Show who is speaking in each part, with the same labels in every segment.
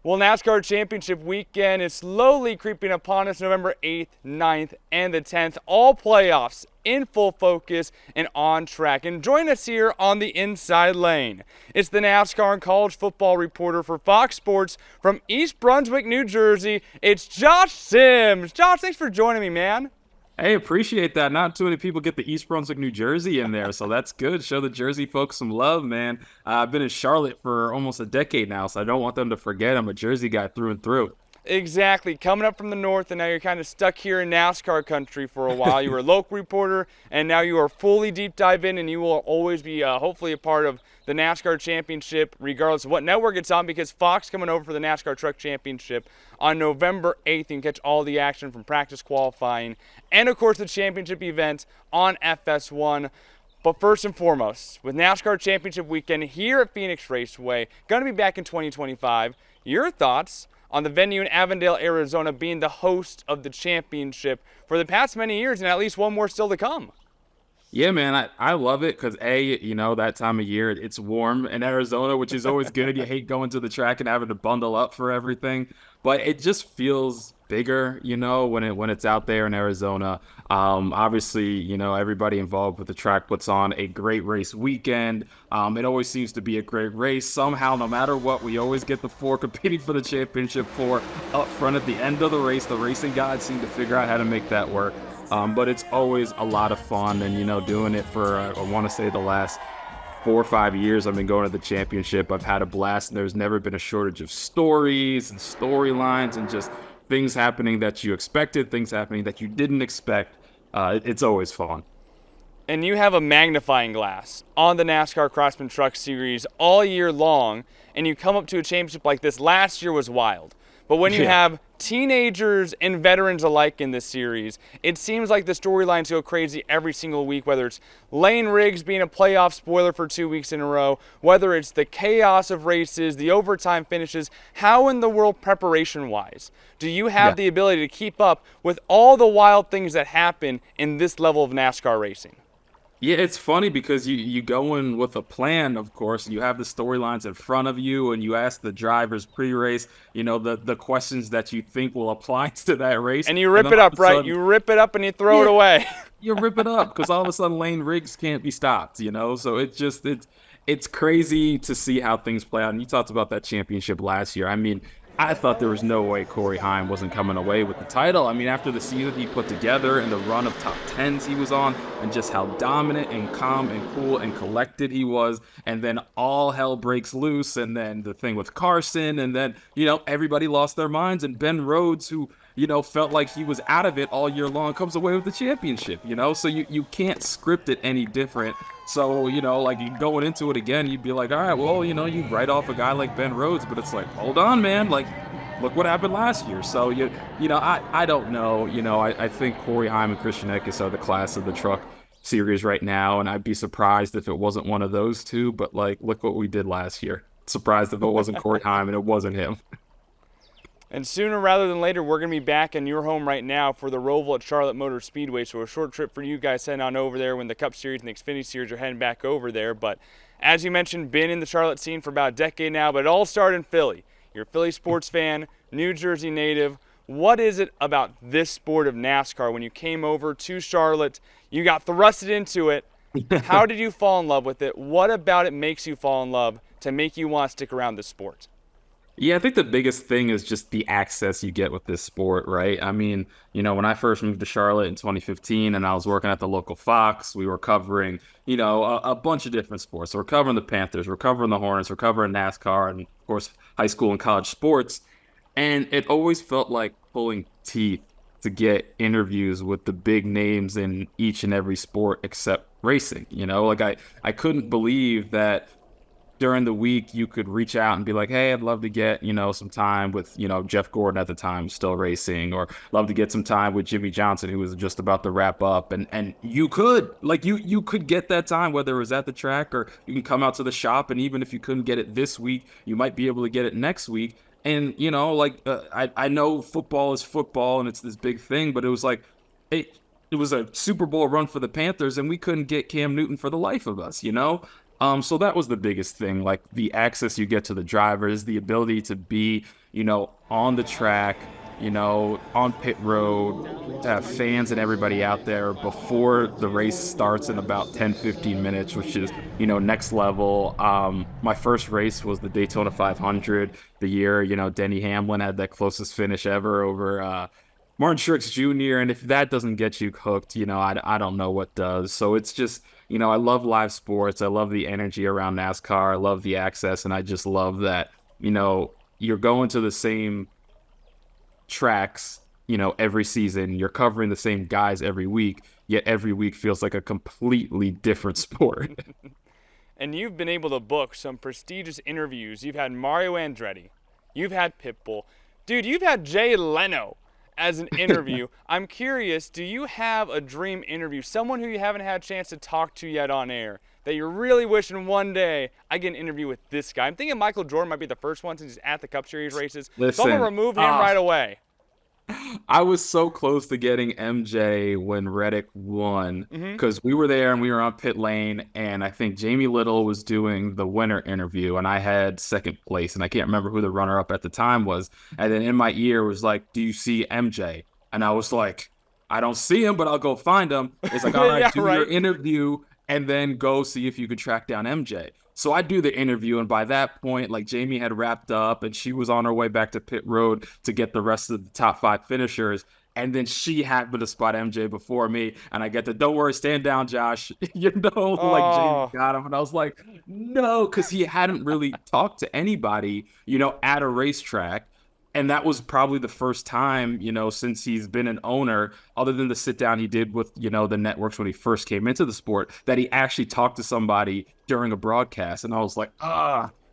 Speaker 1: Well, NASCAR Championship Weekend is slowly creeping upon us. November 8th, 9th, and the 10th. All playoffs in full focus and on track. And join us here on the Inside Lane. It's the NASCAR and college football reporter for Fox Sports from East Brunswick, New Jersey. It's Josh Sims. Josh, thanks for joining me, man.
Speaker 2: Hey, appreciate that. Not too many people get the East Brunswick, New Jersey in there, so that's good. Show the Jersey folks some love, man. I've been in Charlotte for almost a decade now, so I don't want them to forget I'm a Jersey guy through and through.
Speaker 1: Exactly. Coming up from the north, and now you're kind of stuck here in NASCAR country for a while. You were a local reporter, and now you are fully deep dive in, and you will always be hopefully a part of the NASCAR Championship, regardless of what network it's on, because Fox coming over for the NASCAR Truck Championship on November 8th. You can catch all the action from practice qualifying and, of course, the championship event on FS1. But first and foremost, with NASCAR Championship Weekend here at Phoenix Raceway, going to be back in 2025, your thoughts on the venue in Avondale, Arizona, being the host of the championship for the past many years and at least one more still to come.
Speaker 2: Yeah, man, I love it because that time of year it's warm in Arizona, which is always good. You hate going to the track and having to bundle up for everything, but it just feels bigger, when it's out there in Arizona. Obviously, everybody involved with the track puts on a great race weekend. It always seems to be a great race. Somehow, no matter what, we always get the four competing for the championship four up front at the end of the race. The racing gods seem to figure out how to make that work. But it's always a lot of fun, and doing it for I want to say the last 4 or 5 years I've been going to the championship. I've had a blast, and there's never been a shortage of stories and storylines and just things happening that you expected, things happening that you didn't expect. It's always fun.
Speaker 1: And you have a magnifying glass on the NASCAR Craftsman Truck Series all year long, and you come up to a championship like this. Last year was wild. But when you have teenagers and veterans alike in this series, it seems like the storylines go crazy every single week, whether it's Lane Riggs being a playoff spoiler for 2 weeks in a row, whether it's the chaos of races, the overtime finishes. How in the world, preparation-wise, do you have the ability to keep up with all the wild things that happen in this level of NASCAR racing?
Speaker 2: Yeah, it's funny because you go in with a plan, of course. You have the storylines in front of you, and you ask the drivers pre-race, the questions that you think will apply to that race.
Speaker 1: And you rip it up, right? You rip it up and you throw it away.
Speaker 2: You rip it up because all of a sudden Lane Riggs can't be stopped, So it's crazy to see how things play out. And you talked about that championship last year. I mean, I thought there was no way Corey Heim wasn't coming away with the title. I mean, after the season he put together and the run of top tens he was on, and just how dominant and calm and cool and collected he was, and then all hell breaks loose, and then the thing with Carson, and then, everybody lost their minds, and Ben Rhodes, who, felt like he was out of it all year long, comes away with the championship, So you can't script it any different. So, like going into it again, you'd be like, all right, well, you write off a guy like Ben Rhodes, but it's like, hold on, man, like, look what happened last year. So, I don't know. I think Corey Heim and Christian Eckes are the class of the truck series right now, and I'd be surprised if it wasn't one of those two, but, like, look what we did last year. Surprised if it wasn't Corey Heim and it wasn't him.
Speaker 1: And sooner rather than later, we're going to be back in your home right now for the Roval at Charlotte Motor Speedway. So a short trip for you guys heading on over there when the Cup Series and the Xfinity Series are heading back over there. But as you mentioned, been in the Charlotte scene for about a decade now, but it all started in Philly. You're a Philly sports fan, New Jersey native. What is it about this sport of NASCAR when you came over to Charlotte, you got thrusted into it? How did you fall in love with it? What about it makes you fall in love to make you want to stick around this sport?
Speaker 2: Yeah, I think the biggest thing is just the access you get with this sport, right? I mean, when I first moved to Charlotte in 2015 and I was working at the local Fox, we were covering, a bunch of different sports. So we're covering the Panthers, we're covering the Hornets, we're covering NASCAR, and of course, high school and college sports. And it always felt like pulling teeth to get interviews with the big names in each and every sport except racing. Like I couldn't believe that during the week you could reach out and be like, hey, I'd love to get, some time with, Jeff Gordon at the time still racing, or love to get some time with Jimmy Johnson, who was just about to wrap up. And you could, like, you could get that time, whether it was at the track or you can come out to the shop. And even if you couldn't get it this week, you might be able to get it next week. And, I know football is football and it's this big thing, but it was like, it was a Super Bowl run for the Panthers and we couldn't get Cam Newton for the life of us, So that was the biggest thing, like the access you get to the drivers, the ability to be, on the track, on pit road, to have fans and everybody out there before the race starts in about 10, 15 minutes, which is, next level. My first race was the Daytona 500, the year, Denny Hamlin had that closest finish ever over Martin Truex Jr. And if that doesn't get you hooked, I don't know what does. So it's just, I love live sports. I love the energy around NASCAR. I love the access. And I just love that, you're going to the same tracks, every season. You're covering the same guys every week, yet every week feels like a completely different sport.
Speaker 1: And you've been able to book some prestigious interviews. You've had Mario Andretti. You've had Pitbull. Dude, you've had Jay Leno as an interview. I'm curious, do you have a dream interview, someone who you haven't had a chance to talk to yet on air, that you're really wishing one day I get an interview with this guy? I'm thinking Michael Jordan might be the first one since he's at the Cup Series races.
Speaker 2: Listen,
Speaker 1: so I'm going to remove him right away.
Speaker 2: I was so close to getting MJ when Reddick won because we were there and we were on pit lane, and I think Jamie Little was doing the winner interview and I had second place, and I can't remember who the runner-up at the time was. And then in my ear was like, "Do you see MJ?" And I was like, "I don't see him, but I'll go find him." It's like, "All right,
Speaker 1: Yeah,
Speaker 2: do
Speaker 1: right.
Speaker 2: your interview and then go see if you can track down MJ." So I do the interview, and by that point, like, Jamie had wrapped up and she was on her way back to pit road to get the rest of the top 5 finishers. And then she happened to spot MJ before me, and I get the, "Don't worry, stand down, Josh." Like Jamie got him. And I was like, no, because he hadn't really talked to anybody, at a racetrack. And that was probably the first time, since he's been an owner, other than the sit down he did with, the networks when he first came into the sport, that he actually talked to somebody during a broadcast. And I was like,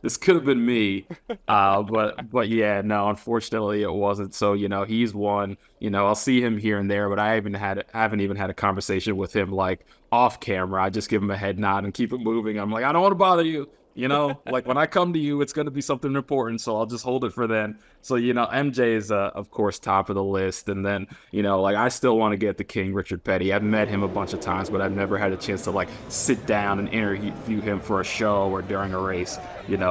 Speaker 2: this could have been me. But yeah, no, unfortunately it wasn't. So, he's one, I'll see him here and there, but I haven't even had a conversation with him like off camera. I just give him a head nod and keep it moving. I'm like, "I don't want to bother you. Like when I come to you, it's going to be something important, so I'll just hold it for then." So, MJ is, of course, top of the list. And then, like, I still want to get the King, Richard Petty. I've met him a bunch of times, but I've never had a chance to, like, sit down and interview him for a show or during a race,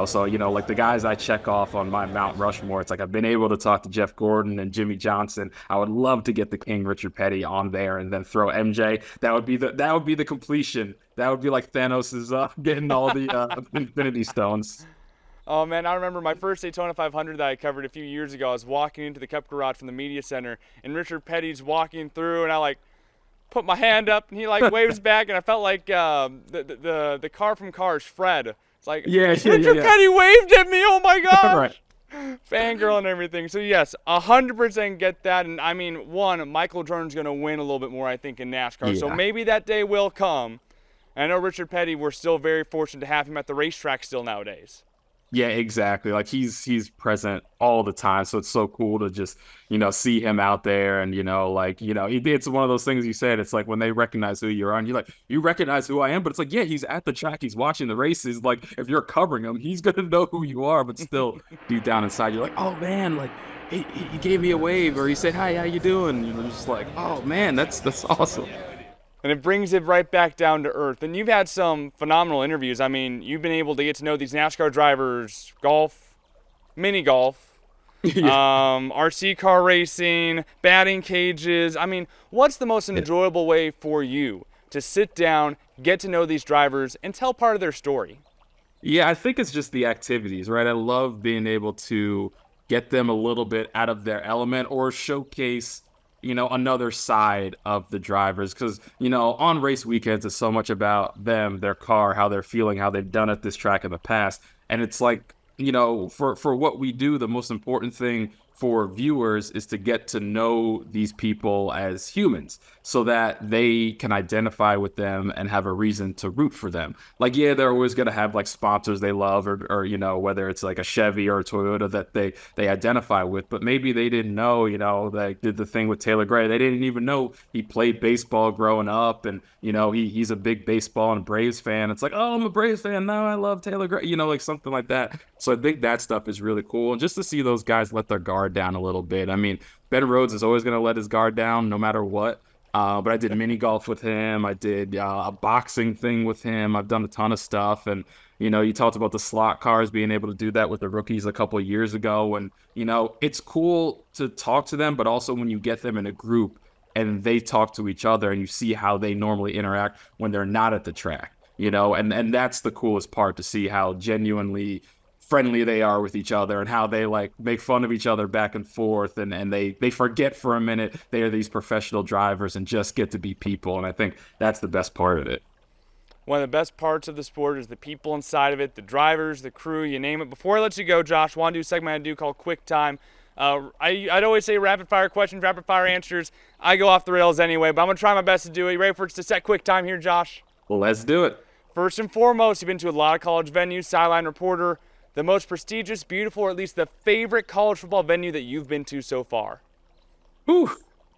Speaker 2: So, like the guys I check off on my Mount Rushmore, it's like I've been able to talk to Jeff Gordon and Jimmy Johnson. I would love to get the King, Richard Petty on there and then throw MJ. That would be the completion. That would be like Thanos is getting all the Infinity Stones.
Speaker 1: Oh, man, I remember my first Daytona 500 that I covered a few years ago. I was walking into the Cup Garage from the media center, and Richard Petty's walking through, and I, put my hand up, and he, waves back, and I felt like the car from Cars, Fred. It's like, Richard Petty waved at me, oh, my gosh.
Speaker 2: Right.
Speaker 1: Fangirl and everything. So, yes, 100% get that. And, I mean, Michael Jordan's going to win a little bit more, I think, in NASCAR. Yeah. So maybe that day will come. And I know Richard Petty, we're still very fortunate to have him at the racetrack still nowadays.
Speaker 2: Yeah, exactly. Like he's present all the time. So it's so cool to just, see him out there and, it's one of those things you said. It's like when they recognize who you're on, you're like, you recognize who I am, but it's like, yeah, he's at the track. He's watching the races. Like if you're covering him, he's going to know who you are, but still deep down inside, you're like, oh man, like he gave me a wave or he said, "Hi, how you doing?" You're just like, oh man, that's awesome.
Speaker 1: And it brings it right back down to earth. And you've had some phenomenal interviews. I mean, you've been able to get to know these NASCAR drivers, golf, mini golf, RC car racing, batting cages. I mean, what's the most enjoyable way for you to sit down, get to know these drivers, and tell part of their story?
Speaker 2: Yeah, I think it's just the activities, right? I love being able to get them a little bit out of their element or showcase another side of the drivers. Because, on race weekends, it's so much about them, their car, how they're feeling, how they've done at this track in the past. And it's like, for what we do, the most important thing for viewers is to get to know these people as humans so that they can identify with them and have a reason to root for them. Like, yeah, they're always going to have like sponsors they love or whether it's like a Chevy or a Toyota that they identify with, but maybe they didn't know, they did the thing with Taylor Gray. They didn't even know he played baseball growing up and, he's a big baseball and Braves fan. It's like, oh, I'm a Braves fan. No, I love Taylor Gray, like something like that. So I think that stuff is really cool. And just to see those guys let their guard down a little bit. I mean, Ben Rhodes is always going to let his guard down no matter what. But I did mini golf with him. I did a boxing thing with him. I've done a ton of stuff. And, you talked about the slot cars, being able to do that with the rookies a couple of years ago. And, it's cool to talk to them, but also when you get them in a group and they talk to each other and you see how they normally interact when they're not at the track, and that's the coolest part, to see how genuinely friendly they are with each other and how they like make fun of each other back and forth, and they forget for a minute they are these professional drivers and just get to be people. And I think that's the best part of it.
Speaker 1: One of the best parts of the sport is the people inside of it, the drivers, the crew, you name it. Before I let you go, Josh, I want to do a segment I do called Quick Time. I'd always say rapid fire questions, rapid fire answers. I go off the rails anyway, but I'm going to try my best to do it. You ready for us to set quick time here, Josh?
Speaker 2: Let's do it.
Speaker 1: First and foremost, you've been to a lot of college venues, sideline reporter. The most prestigious, beautiful, or at least the favorite college football venue that you've been to so far?
Speaker 2: Whew.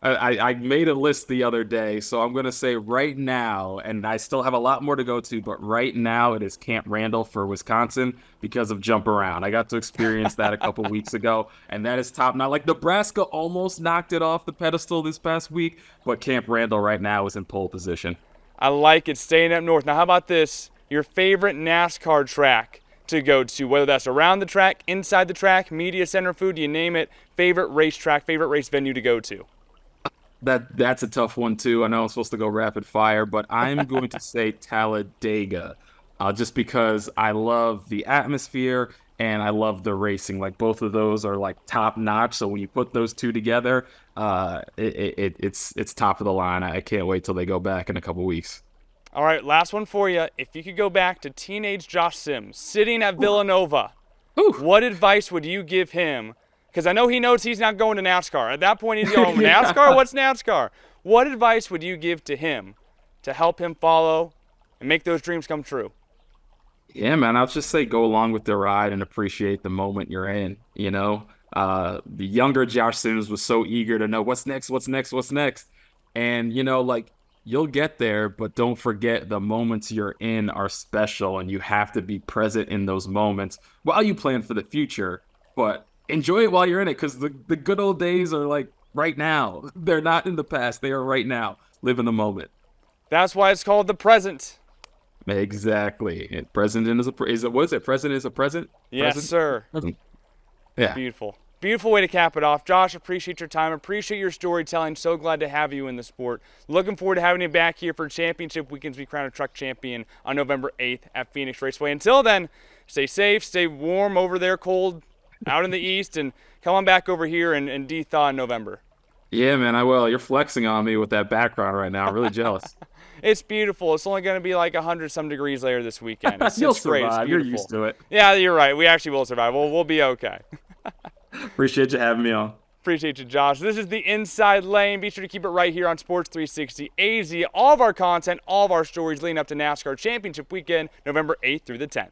Speaker 2: I made a list the other day, so I'm going to say right now, and I still have a lot more to go to, but right now it is Camp Randall for Wisconsin because of Jump Around. I got to experience that a couple weeks ago, and that is top. Now, like Nebraska almost knocked it off the pedestal this past week, but Camp Randall right now is in pole position.
Speaker 1: I like it, staying up north. Now, how about this? Your favorite NASCAR track to go to, whether that's around the track, inside the track, media center, food, you name it. Favorite racetrack, favorite race venue to go to?
Speaker 2: That's a tough one too. I know I'm supposed to go rapid fire, but I'm going to say Talladega, just because I love the atmosphere and I love the racing. Like both of those are like top notch. So when you put those two together, it's top of the line. I can't wait till they go back in a couple weeks.
Speaker 1: All right, last one for you. If you could go back to teenage Josh Sims sitting at Villanova, what advice would you give him? Because I know he knows he's not going to NASCAR. At that point, he's going, NASCAR? What's NASCAR? What advice would you give to him to help him follow and make those dreams come true?
Speaker 2: Yeah, man, I'll just say go along with the ride and appreciate the moment you're in, The younger Josh Sims was so eager to know what's next. And, you'll get there, but don't forget the moments you're in are special, and you have to be present in those moments while you plan for the future. But enjoy it while you're in it, because the good old days are like right now. They're not in the past. They are right now. Live in the moment.
Speaker 1: That's why it's called the present.
Speaker 2: Exactly. Present is a present?
Speaker 1: Yes,
Speaker 2: present?
Speaker 1: Sir.
Speaker 2: Present. Yeah.
Speaker 1: Beautiful. Beautiful way to cap it off. Josh, appreciate your time. Appreciate your storytelling. So glad to have you in the sport. Looking forward to having you back here for championship weekends. We crown a truck champion on November 8th at Phoenix Raceway. Until then, stay safe, stay warm over there, cold out in the east, and come on back over here and de-thaw in November.
Speaker 2: Yeah, man, I will. You're flexing on me with that background right now. I'm really jealous.
Speaker 1: It's beautiful. It's only going to be like 100-some degrees later this weekend.
Speaker 2: You'll
Speaker 1: it's great.
Speaker 2: survive.
Speaker 1: It's
Speaker 2: You're used to it.
Speaker 1: Yeah, you're right. We actually will survive. We'll be okay.
Speaker 2: Appreciate you having me on.
Speaker 1: Appreciate you, Josh. This is the Inside Lane. Be sure to keep it right here on Sports 360 AZ. All of our content, all of our stories leading up to NASCAR Championship Weekend, November 8th through the 10th.